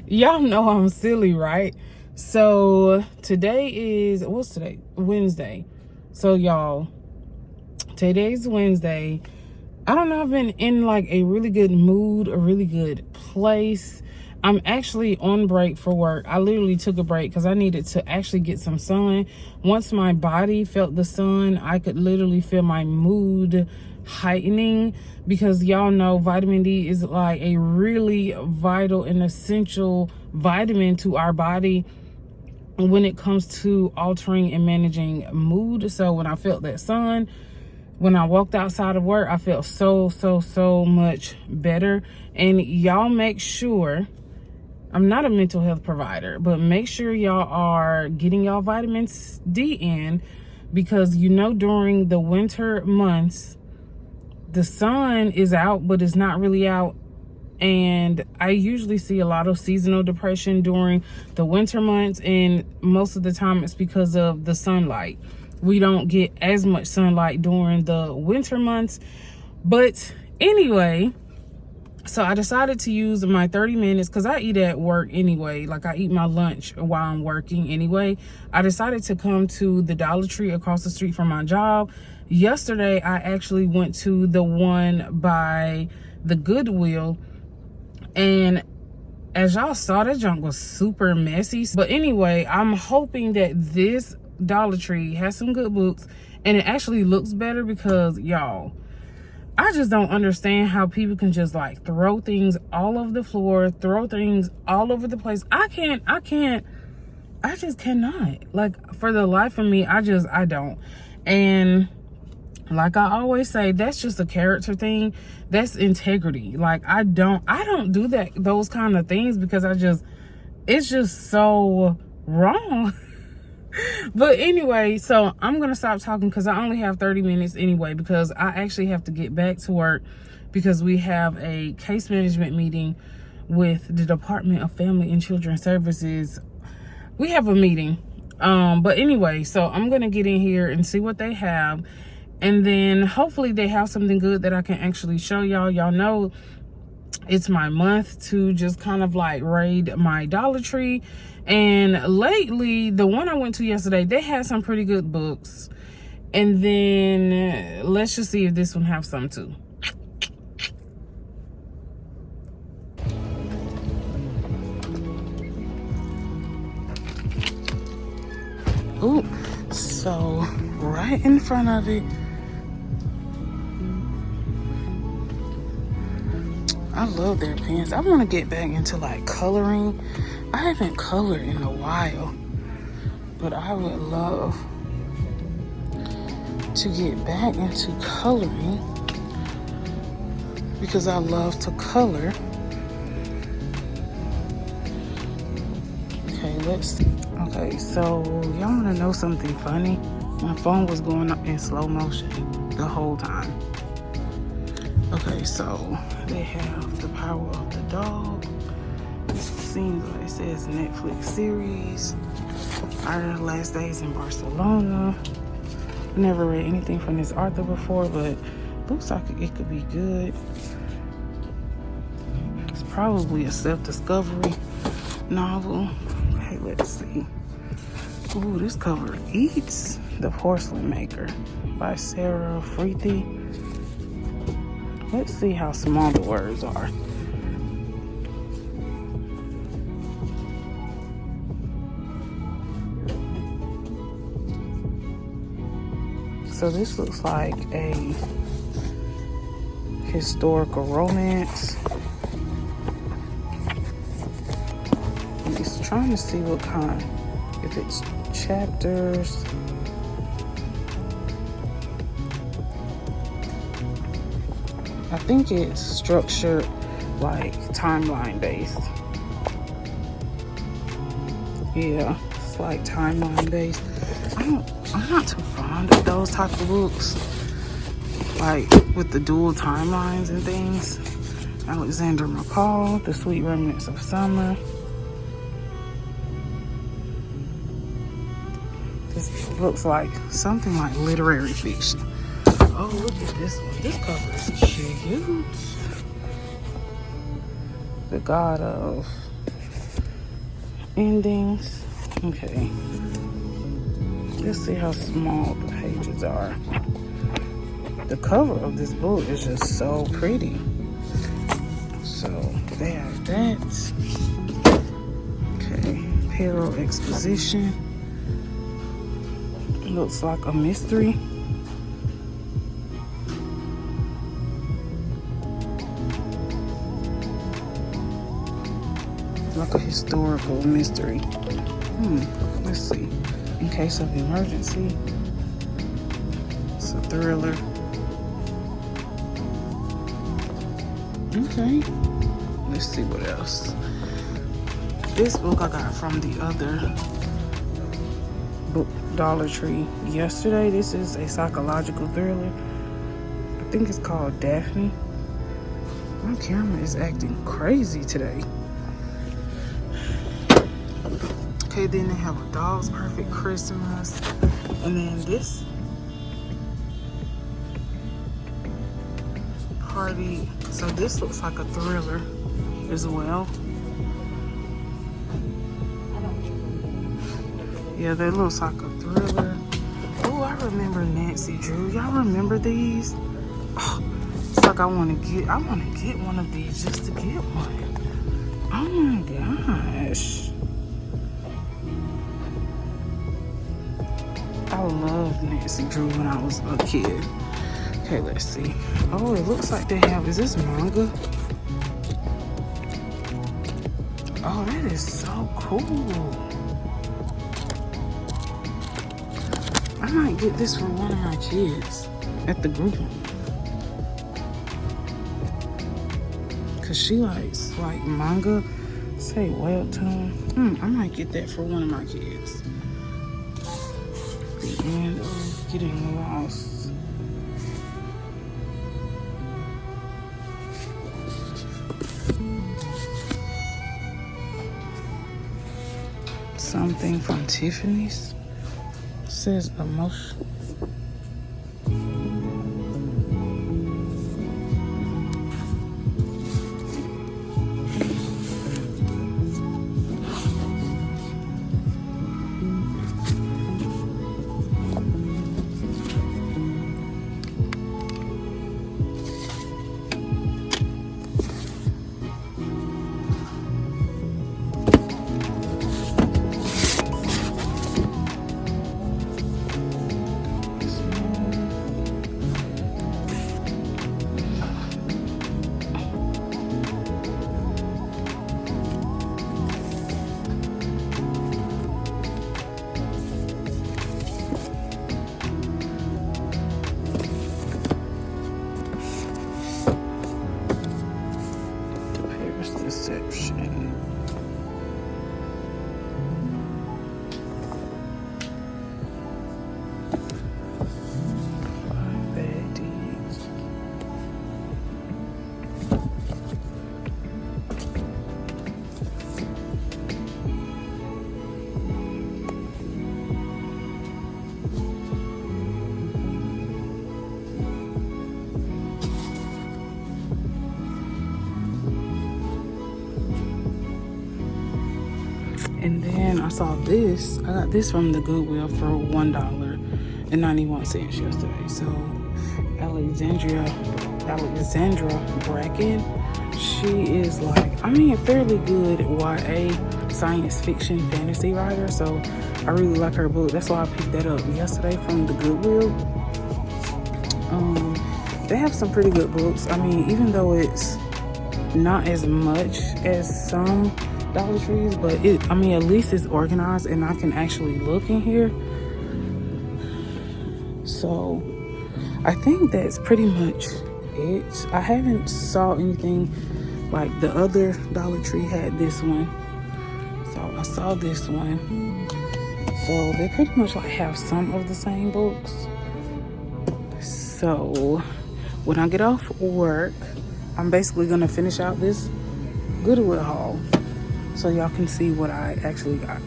Y'all know I'm silly, right? So today is, what's today? Wednesday. So y'all, today's Wednesday. I don't know, I've been in like a really good mood, a really good place. I'm actually on break for work. I literally took a break because I needed to actually get some sun. Once my body felt the sun, I could literally feel my mood heightening, because y'all know vitamin D is like a really vital and essential vitamin to our body when it comes to altering and managing mood. So when I felt that sun, when I walked outside of work, I felt so much better. And y'all make sure, I'm not a mental health provider, but make sure y'all are getting y'all vitamin D in, because you know during the winter months, the sun is out, but it's not really out. And I usually see a lot of seasonal depression during the winter months, and most of the time it's because of the sunlight. We don't get as much sunlight during the winter months. But anyway, so I decided to use my 30 minutes because I eat at work anyway. Like I eat my lunch while I'm working anyway. I decided to come to the Dollar Tree across the street from my job. Yesterday, I actually went to the one by the Goodwill. And as y'all saw, that junk was super messy. But anyway, I'm hoping that this Dollar Tree has some good books and it actually looks better, because y'all, I just don't understand how people can just like throw things all over the floor, throw things all over the place. I just cannot. Like, for the life of me, I don't. And like I always say, that's just a character thing. That's integrity. Like I don't do those kind of things, because it's just so wrong. But anyway, so I'm gonna stop talking because I only have 30 minutes anyway, because I actually have to get back to work, because we have a case management meeting with the Department of Family and Children Services. We have a meeting. But anyway, so I'm gonna get in here and see what they have, and then hopefully they have something good that I can actually show y'all. Y'all know it's my month to just kind of like raid my Dollar Tree. And lately, the one I went to yesterday, they had some pretty good books. And then let's just see if this one have some too. Ooh, so right in front of it, I love their pens. I want to get back into like coloring. I haven't colored in a while, but I would love to get back into coloring, because I love to color. Okay, let's see. Okay, so y'all want to know something funny? My phone was going up in slow motion the whole time. Okay, so they have The Power of the Dog. This seems like it says Netflix series. Our Last Days in Barcelona. Never read anything from this author before, but looks like it could be good. It's probably a self-discovery novel. Okay, let's see. Ooh, this cover eats. The Porcelain Maker by Sarah Freethy. Let's see how small the words are. So this looks like a historical romance. I'm just trying to see what kind, if it's chapters. I think it's structured like timeline based. Yeah, it's like timeline based. I'm not too fond of those type of books, like with the dual timelines and things. Alexander McCall, The Sweet Remnants of Summer. This looks like something like literary fiction. Oh, look at this one. This cover is cute. The God of endings. Okay. Let's see how small the pages are. The cover of this book is just so pretty. So they have that. Okay, Peril Exposition. Looks like a mystery. Like a historical mystery. Let's see. In case of emergency. It's a thriller. Okay. Let's see what else. This book I got from the other book, Dollar Tree, yesterday. This is a psychological thriller. I think it's called Daphne. My camera is acting crazy today. Okay, then they have A Dog's Perfect Christmas. And then this party. So this looks like a thriller as well. Yeah, that looks like a thriller. Oh, I remember Nancy Drew. Y'all remember these? Oh, it's like I want to get one of these just to get one. Oh my gosh. I loved Nancy Drew when I was a kid. Okay, let's see. Oh, it looks like they have, is this manga? Oh, that is so cool. I might get this for one of my kids at the group home. Cause she likes like manga, say webtoon. I might get that for one of my kids. The end of Getting Lost. Something from Tiffany's. It says emotion. Deception. Bad deeds. And then I saw this. I got this from the Goodwill for $1.91 yesterday. So Alexandra Bracken, she is like, I mean, a fairly good YA science fiction fantasy writer. So I really like her book. That's why I picked that up yesterday from the Goodwill. They have some pretty good books. I mean, even though it's not as much as some Dollar Trees, but I mean, at least it's organized and I can actually look in here. So I think that's pretty much it. I haven't saw anything like the other Dollar Tree had this one. So I saw this one. So they pretty much like have some of the same books. So when I get off work, I'm basically gonna finish out this Goodwill haul so y'all can see what I actually got.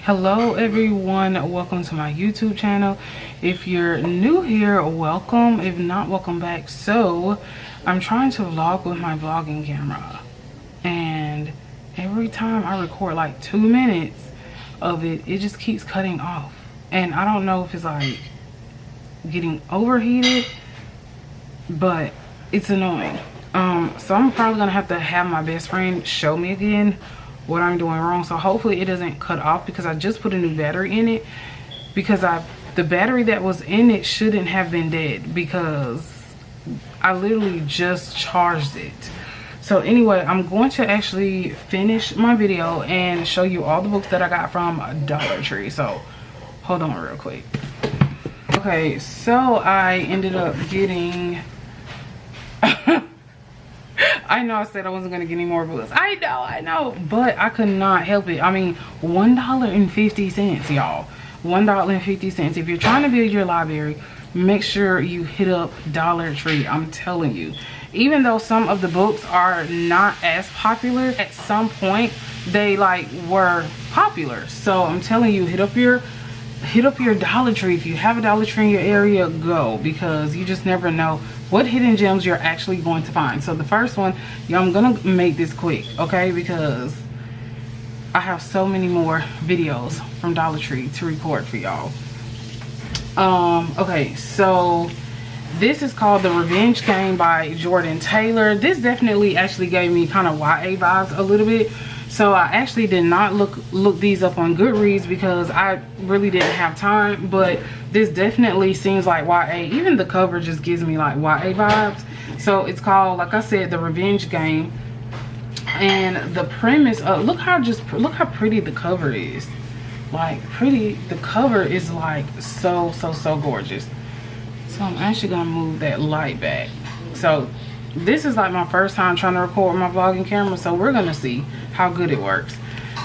Hello everyone, welcome to my YouTube channel. If you're new here, welcome. If not, welcome back. So I'm trying to vlog with my vlogging camera, and every time I record like 2 minutes of it, it just keeps cutting off. And I don't know if it's like getting overheated, but it's annoying. So I'm probably gonna have to have my best friend show me again what I'm doing wrong. So hopefully it doesn't cut off, because I just put a new battery in it, because the battery that was in it shouldn't have been dead, because I literally just charged it. So anyway, I'm going to actually finish my video and show you all the books that I got from Dollar Tree. So hold on real quick. Okay, so I ended up getting I know I said I wasn't gonna get any more books. I know, but I could not help it. I mean, $1.50, y'all. $1.50. If you're trying to build your library, make sure you hit up Dollar Tree. I'm telling you, even though some of the books are not as popular, at some point they like were popular. So I'm telling you, hit up your Dollar Tree. If you have a Dollar Tree in your area, go, because you just never know what hidden gems you're actually going to find. So the first one, y'all, I'm gonna make this quick, okay, because I have so many more videos from Dollar Tree to record for y'all. Okay, so this is called The Revenge Game by Jordan Taylor. This definitely actually gave me kind of YA vibes a little bit. So I actually did not look these up on Goodreads because I really didn't have time, but this definitely seems like YA. Even the cover just gives me like YA vibes. So it's called, like I said, The Revenge Game. And the premise of, look how pretty the cover is. Like, pretty, the cover is like so gorgeous. So I'm actually gonna move that light back. So this is like my first time trying to record my vlogging camera, so we're gonna see how good it works.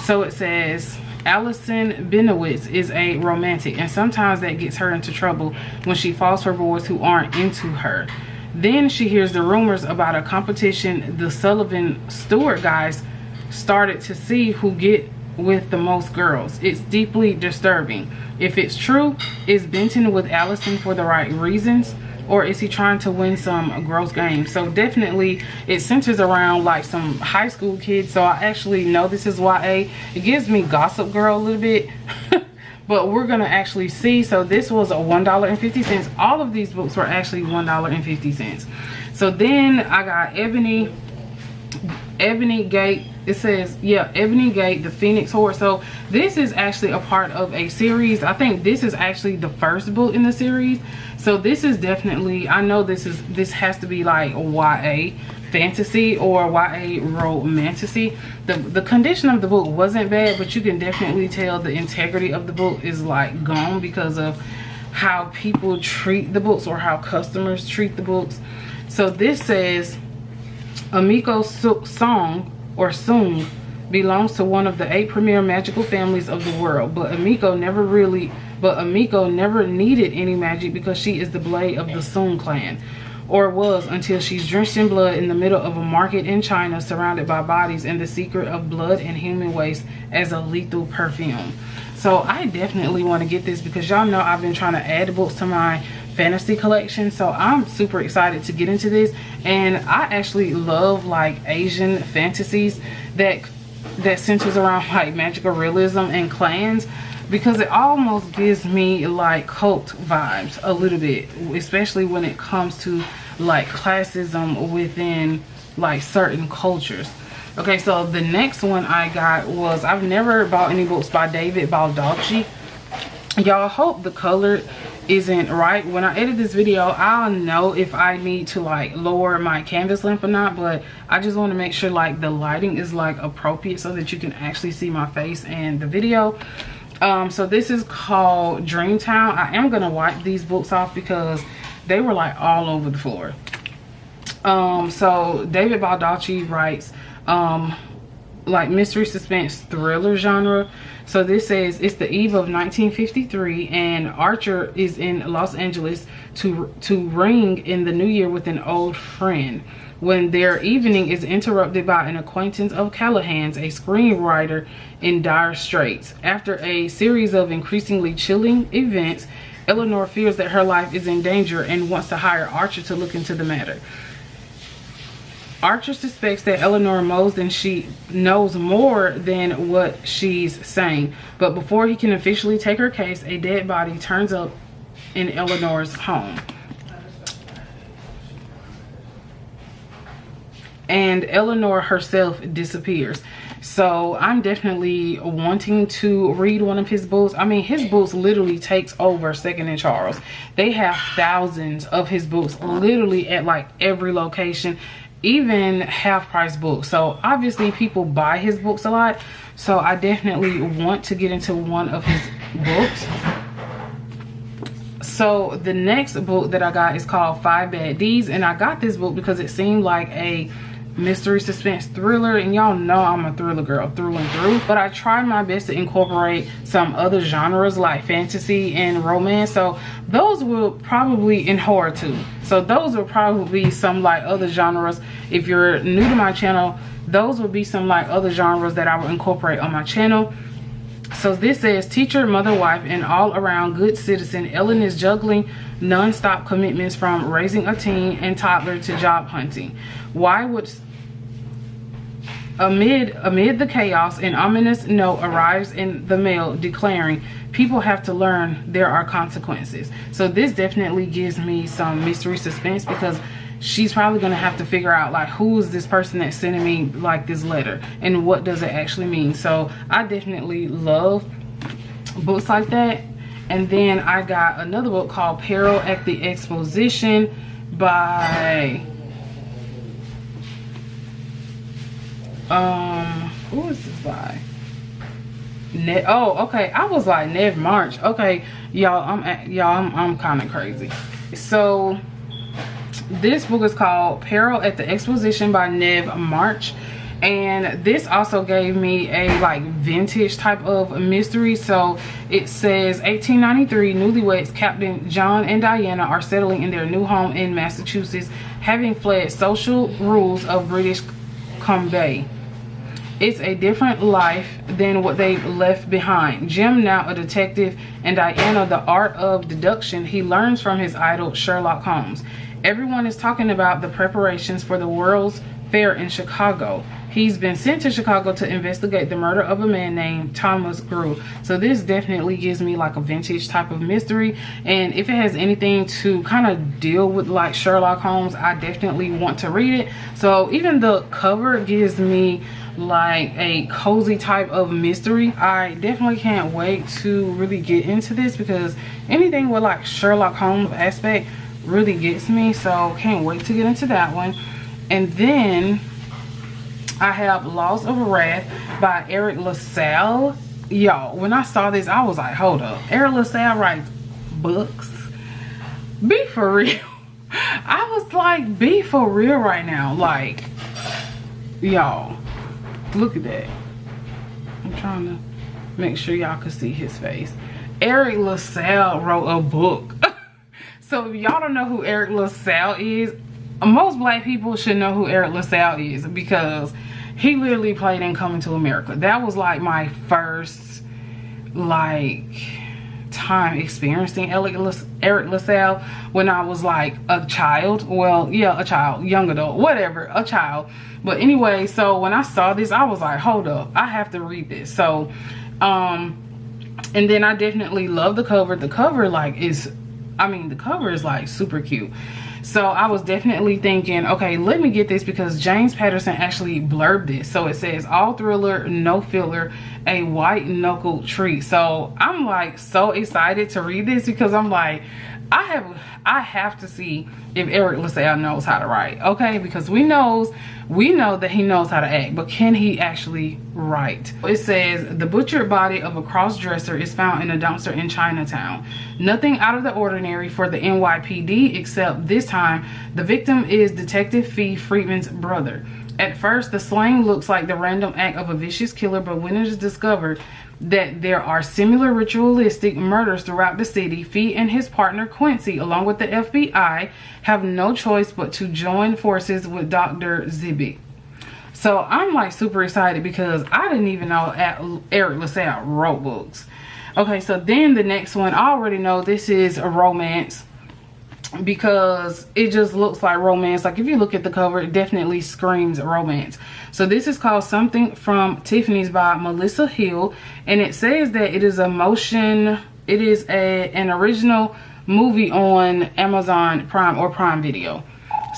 So it says, Allison Benowitz is a romantic, and sometimes that gets her into trouble when she falls for boys who aren't into her. Then she hears the rumors about a competition the Sullivan Stewart guys started to see who get with the most girls. It's deeply disturbing. If it's true, is Benton with Allison for the right reasons, or is he trying to win some gross games? So definitely it centers around like some high school kids. So I actually know this is YA. It gives me Gossip Girl a little bit. But we're gonna actually see. So this was $1.50. All of these books were actually $1.50. So then I got Ebony Gate. It says, yeah, Ebony Gate, the Phoenix Horde. So this is actually a part of a series. I think this is actually the first book in the series. So this is definitely, I know this has to be like YA fantasy or YA romantasy. The condition of the book wasn't bad, but you can definitely tell the integrity of the book is like gone because of how people treat the books or how customers treat the books. So this says, Amiko's song or Soong belongs to one of the 8 premier magical families of the world, but Amiko never needed any magic because she is the blade of the Soong clan, or was, until she's drenched in blood in the middle of a market in China, surrounded by bodies and the secret of blood and human waste as a lethal perfume. So I definitely want to get this because y'all know I've been trying to add books to my fantasy collection, so I'm super excited to get into this. And I actually love like Asian fantasies that centers around like magical realism and clans, because it almost gives me like cult vibes a little bit, especially when it comes to like classism within like certain cultures. Okay, so the next one I got was, I've never bought any books by David Baldacci. Y'all, hope the color isn't right. When I edit this video, I'll know if I need to like lower my canvas lamp or not, but I just want to make sure like the lighting is like appropriate so that you can actually see my face and the video. So this is called Dreamtown. I am gonna wipe these books off because they were like all over the floor. So David Baldacci writes like mystery, suspense, thriller genre. So this says, it's the eve of 1953 and Archer is in Los Angeles to ring in the new year with an old friend, when their evening is interrupted by an acquaintance of Callahan's, a screenwriter in dire straits. After a series of increasingly chilling events, Eleanor fears that her life is in danger and wants to hire Archer to look into the matter. Archer suspects that Eleanor knows more than what she's saying, but before he can officially take her case, a dead body turns up in Eleanor's home. And Eleanor herself disappears. So I'm definitely wanting to read one of his books. I mean, his books literally takes over Second and Charles. They have thousands of his books literally at like every location, even half-price books. So obviously people buy his books a lot. So I definitely want to get into one of his books. So the next book that I got is called 5 Bad Deeds, and I got this book because it seemed like a mystery suspense thriller, and y'all know I'm a thriller girl through and through, but I tried my best to incorporate some other genres like fantasy and romance. So those will probably, in horror too, so those will probably be some like other genres. If you're new to my channel, those will be some like other genres that I will incorporate on my channel. So this says, teacher, mother, wife, and all around good citizen, Ellen is juggling non-stop commitments from raising a teen and toddler to job hunting. Why would Amid the chaos, an ominous note arrives in the mail declaring, people have to learn there are consequences. So this definitely gives me some mystery suspense, because she's probably going to have to figure out like, who is this person that's sending me like this letter and what does it actually mean. So I definitely love books like that. And then I got another book called Peril at the Exposition by who is this by? Oh, okay. I was like Nev March. Okay, y'all, I'm kind of crazy. So this book is called Peril at the Exposition by Nev March, and this also gave me a like vintage type of mystery. So it says 1893, newlyweds Captain John and Diana are settling in their new home in Massachusetts, having fled social rules of British Columbia. It's a different life than what they left behind. Jim, now a detective, and Diana, the art of deduction he learns from his idol Sherlock Holmes. Everyone is talking about the preparations for the World's Fair in Chicago. He's been sent to Chicago to investigate the murder of a man named Thomas Grew. So this definitely gives me like a vintage type of mystery, and if it has anything to kind of deal with like Sherlock Holmes, I definitely want to read it. So even the cover gives me like a cozy type of mystery. I definitely can't wait to really get into this, because anything with like Sherlock Holmes aspect really gets me. So can't wait to get into that one. And then I have Laws of Wrath by Eric LaSalle. Y'all, when I saw this, I was like, hold up, Eric LaSalle writes books? Be for real. I was like, be for real right now. Like, y'all, look at that. I'm trying to make sure y'all can see his face. Eric LaSalle wrote a book. So if y'all don't know who Eric LaSalle is, most black people should know who Eric LaSalle is, because he literally played in Coming to America. That was like my first like time experiencing Eric LaSalle when I was like a child. Well, yeah, a child, young adult, whatever, a child. But anyway, so when I saw this, I was like, hold up, I have to read this. So and then I definitely love the cover. The cover like is, I mean, the cover is like super cute. So I was definitely thinking, okay, let me get this, because James Patterson actually blurbed this. So it says, all thriller, no filler, a white knuckle treat. So I'm like so excited to read this, because I'm like, I have to see if Eric LaSalle knows how to write, okay? Because we know that he knows how to act, but can he actually write? It says, the butchered body of a cross-dresser is found in a dumpster in Chinatown. Nothing out of the ordinary for the NYPD, except this time the victim is Detective Fee Friedman's brother. At first, the slaying looks like the random act of a vicious killer, but when it is discovered that there are similar ritualistic murders throughout the city, Fee and his partner Quincy, along with the FBI, have no choice but to join forces with Dr. Zibik. So I'm like super excited, because I didn't even know Eric LaSalle wrote books. Okay, so then the next one, I already know this is a romance. because it just looks like romance. Like if you look at the cover, it definitely screams romance. So this is called Something from Tiffany's by Melissa Hill, and it says that it is an original movie on Amazon Prime or Prime Video.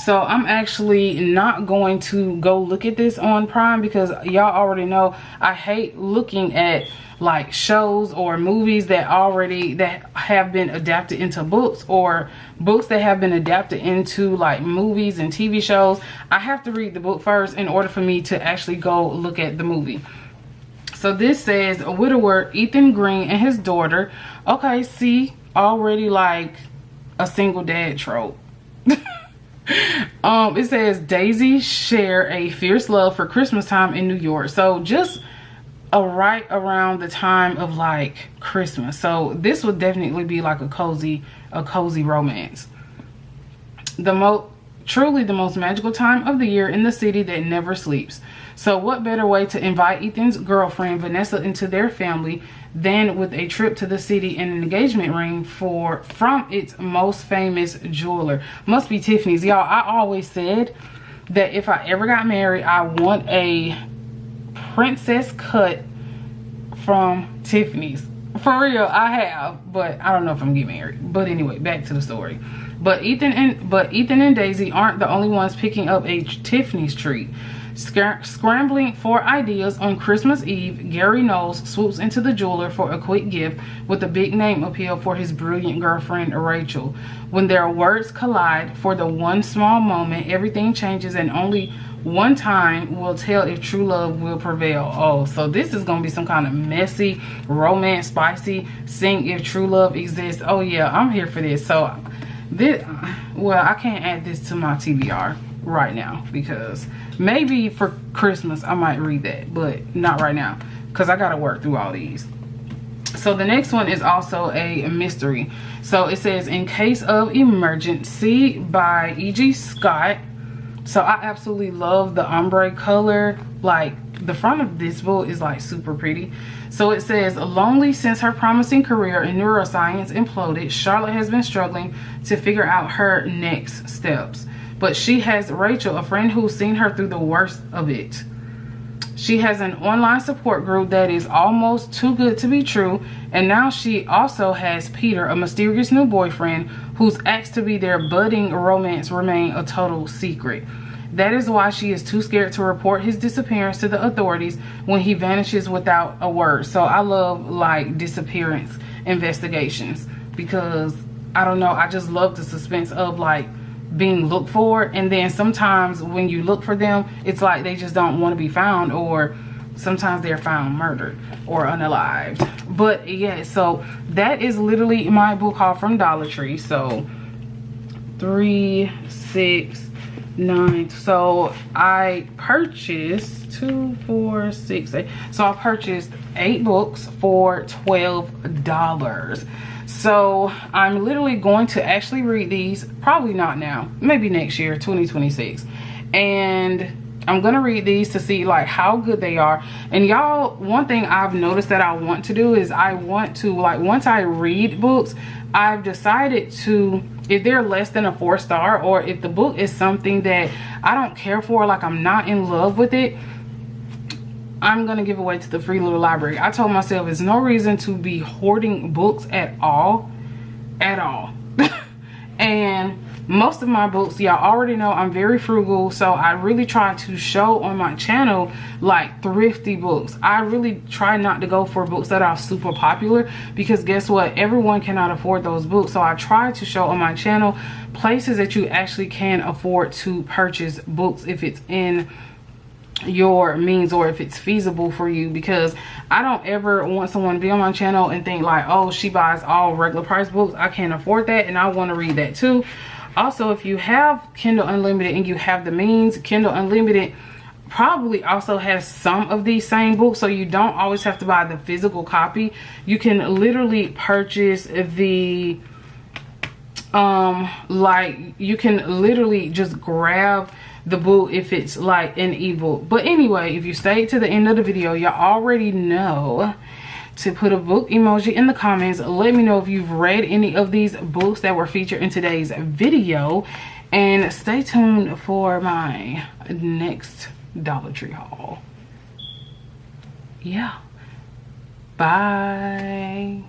So I'm actually not going to go look at this on Prime, because y'all already know I hate looking at like shows or movies that have been adapted into books, or books that have been adapted into like movies and TV shows. I have to read the book first in order for me to actually go look at the movie. So this says a widower Ethan Green and his daughter. Okay, see, already like a single dad trope. It says Daisy share a fierce love for Christmas time in New York. So just right around the time of like Christmas. So this would definitely be like a cozy romance. Truly the most magical time of the year in the city that never sleeps. So what better way to invite Ethan's girlfriend Vanessa into their family than with a trip to the city and an engagement ring from its most famous jeweler. Must be Tiffany's. Y'all, I always said that if I ever got married, I want a princess cut from Tiffany's. For real, I have, but I don't know if I'm getting married. But anyway, back to the story. But Ethan and Daisy aren't the only ones picking up a Tiffany's treat. Scrambling for ideas on Christmas Eve, Gary Knowles swoops into the jeweler for a quick gift with a big name appeal for his brilliant girlfriend Rachel. When their words collide for the one small moment, everything changes, and only one time will tell if true love will prevail. Oh, so this is gonna be some kind of messy romance, spicy, seeing if true love exists. Oh yeah, I'm here for this. So this, well, I can't add this to my TBR right now, because maybe for Christmas I might read that, but not right now because I gotta work through all these. So the next one is also a mystery. So it says In Case of Emergency by E.G. Scott. So I absolutely love the ombre color. Like the front of this book is like super pretty. So it says, lonely since her promising career in neuroscience imploded, Charlotte has been struggling to figure out her next steps. But she has Rachel, a friend who's seen her through the worst of it. She has an online support group that is almost too good to be true. And now she also has Peter, a mysterious new boyfriend who's asked to be their budding romance remain a total secret. That is why she is too scared to report his disappearance to the authorities when he vanishes without a word. So I love like disappearance investigations, because I don't know, I just love the suspense of like being looked for, and then sometimes when you look for them, it's like they just don't want to be found, or sometimes they're found murdered or unalived. But yeah, so that is literally my book haul from Dollar Tree. So 3, 6, 9. So I purchased 2, 4, 6, 8. So I purchased 8 books for $12. So I'm literally going to actually read these, probably not now, maybe next year, 2026. And I'm gonna read these to see like how good they are. And y'all, one thing I've noticed that I want to do is I want to, like, once I read books, I've decided to, if they're less than a 4-star, or if the book is something that I don't care for, like I'm not in love with it, I'm gonna give away to the free little library. I told myself there's no reason to be hoarding books at all. And most of my books, y'all already know I'm very frugal, so I really try to show on my channel like thrifty books. I really try not to go for books that are super popular, because guess what, everyone cannot afford those books. So I try to show on my channel places that you actually can afford to purchase books if it's in your means, or if it's feasible for you, because I don't ever want someone to be on my channel and think like, oh, she buys all regular price books. I can't afford that, and I want to read that too. Also, if you have Kindle Unlimited and you have the means, Kindle Unlimited probably also has some of these same books, so you don't always have to buy the physical copy. You can literally purchase the like, you can literally just grab the book if it's like an ebook. But anyway, if you stayed to the end of the video, you already know to put a book emoji in the comments. Let me know if you've read any of these books that were featured in today's video. And stay tuned for my next Dollar Tree haul. Yeah. Bye.